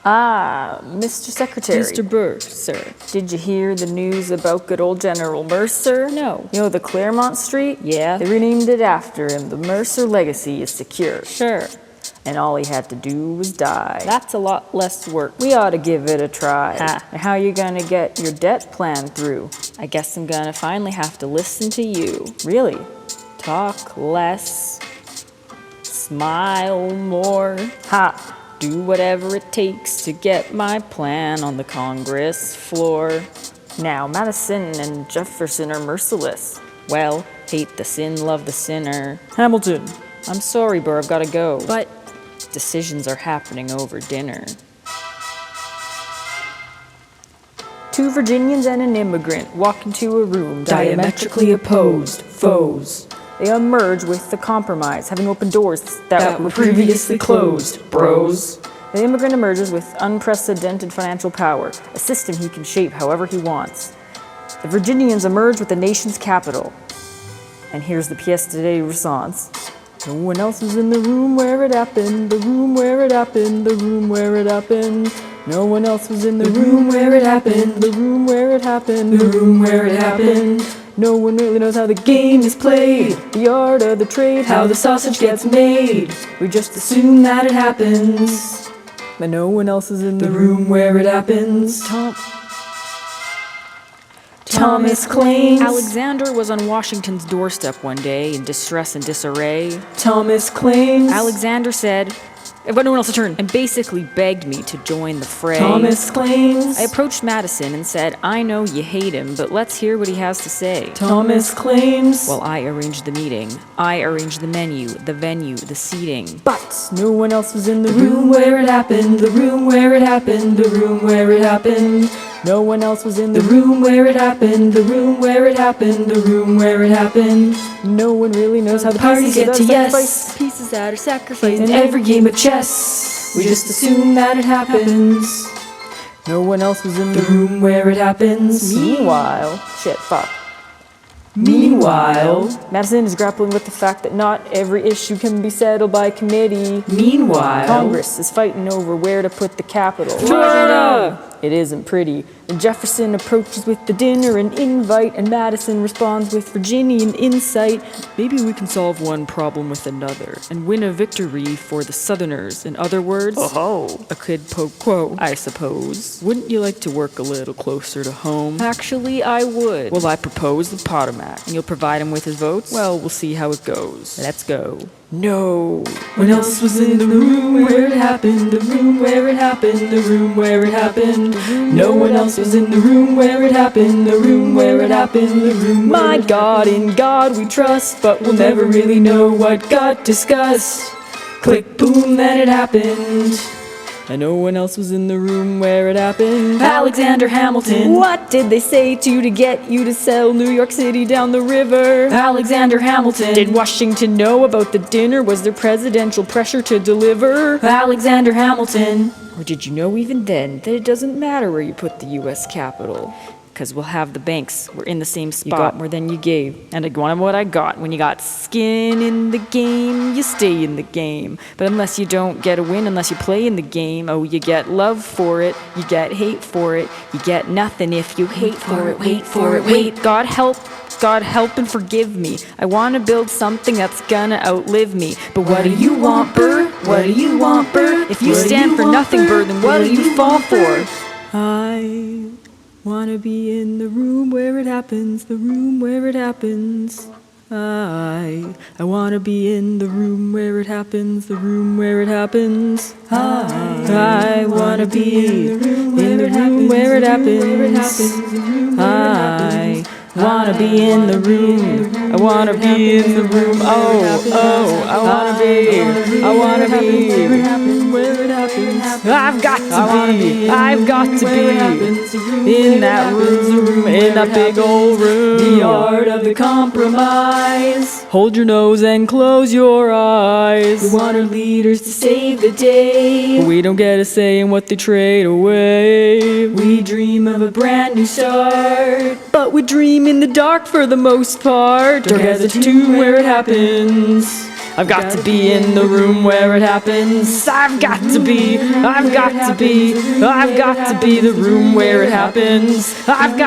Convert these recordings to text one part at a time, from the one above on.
Ah, Mr. Secretary. Mr. Burr, sir. Did you hear the news about good old General Mercer? No. You know the Claremont Street? Yeah. They renamed it after him. The Mercer legacy is secure. Sure. And all he had to do was die. That's a lot less work. We ought to give it a try. Ha. Now, how you gonna get your debt plan through? I guess I'm gonna finally have to listen to you. Really? Talk less. Smile more. Ha! Do whatever it takes to get my plan on the Congress floor. Now, Madison and Jefferson are merciless. Well, hate the sin, love the sinner. Hamilton. I'm sorry, Burr, I've gotta go. But decisions are happening over dinner. Two Virginians and an immigrant walk into a room Diametrically opposed foes. They emerge with the compromise, having opened doors that were previously closed. bros. The immigrant emerges with unprecedented financial power, a system he can shape however he wants. The Virginians emerge with the nation's capital. And here's the pièce de resistance. No one else was in the room where it happened, the room where it happened, the room where it happened. No one else was in the room where it happened, the room where it happened, the room where it happened. No one really knows how the game is played, the art of the trade, how the sausage gets made. We just assume that it happens, but no one else is in the room where it happens. Thomas claims Alexander was on Washington's doorstep one day in distress and disarray. Thomas claims Alexander said, "I've got no one else to turn," and basically begged me to join the fray. Thomas claims I approached Madison and said, "I know you hate him, but let's hear what he has to say." Thomas claims Well, I arranged the meeting. I arranged the menu, the venue, the seating. but no one else was in the room where it happened, the room where it happened, the room where it happened. No one else was in the room where it happened, the room where it happened, the room where it happened. No one really knows how the Parties pieces get to are yes, sacrificed. pieces that are sacrificed In every game of chess, we just assume that it happens. No one else was in the room where it happens. Meanwhile, fuck. Meanwhile, Madison is grappling with the fact that not every issue can be settled by committee. Meanwhile, Congress is fighting over where to put the capital. Florida! It isn't pretty. And Jefferson approaches with the dinner and invite, and Madison responds with Virginian insight. Maybe we can solve one problem with another and win a victory for the Southerners. In other words, a quid pro quo, I suppose. Wouldn't you like to work a little closer to home? Actually, I would. Well, I propose the Potomac, and you'll provide him with his votes? Well, we'll see how it goes. Let's go. No. When else was in the room where it happened, the room where it happened, the room where it happened. No one else was in the room where it happened, the room where it happened, the room. My God, in God we trust, but we'll never really know what got discussed. Click, boom, then it happened. And no one else was in the room where it happened. Alexander Hamilton. What did they say to get you to sell New York City down the river? Alexander Hamilton. Did Washington know about the dinner? Was there presidential pressure to deliver? Alexander Hamilton. Or did you know even then that it doesn't matter where you put the U.S. Capitol? Because we'll have the banks. We're in the same spot. You got more than you gave. And I want what I got. When you got skin in the game, you stay in the game. But unless you don't get a win, unless you play in the game, oh, you get love for it, you get hate for it, you get nothing if you hate for it, wait for it, wait. God help and forgive me. I want to build something that's gonna outlive me. But what do you want, Burr? What do you want, Burr? If you stand for nothing, Burr, then what do you fall for? I wanna be in the room where it happens, the room where it happens. I wanna be in the room where it happens, the room where it happens. I wanna be in the room where it happens. I wanna be in the room. I wanna be in the room. I wanna be where it happens. I've got to be in that room, in that big old room. The art of the compromise. Hold your nose and close your eyes. We want our leaders to save the day, but we don't get a say in what they trade away. We dream of a brand new start, but we dream in the dark for the most part. Don't hesitate to where it happens. I've got to be in the room where it happens. I've got to be the room where it happens. I've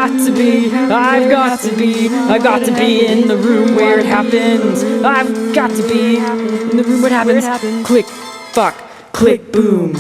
got to be in the room where it happens. I've got to be in the room where it happens. Click, fuck, click, boom.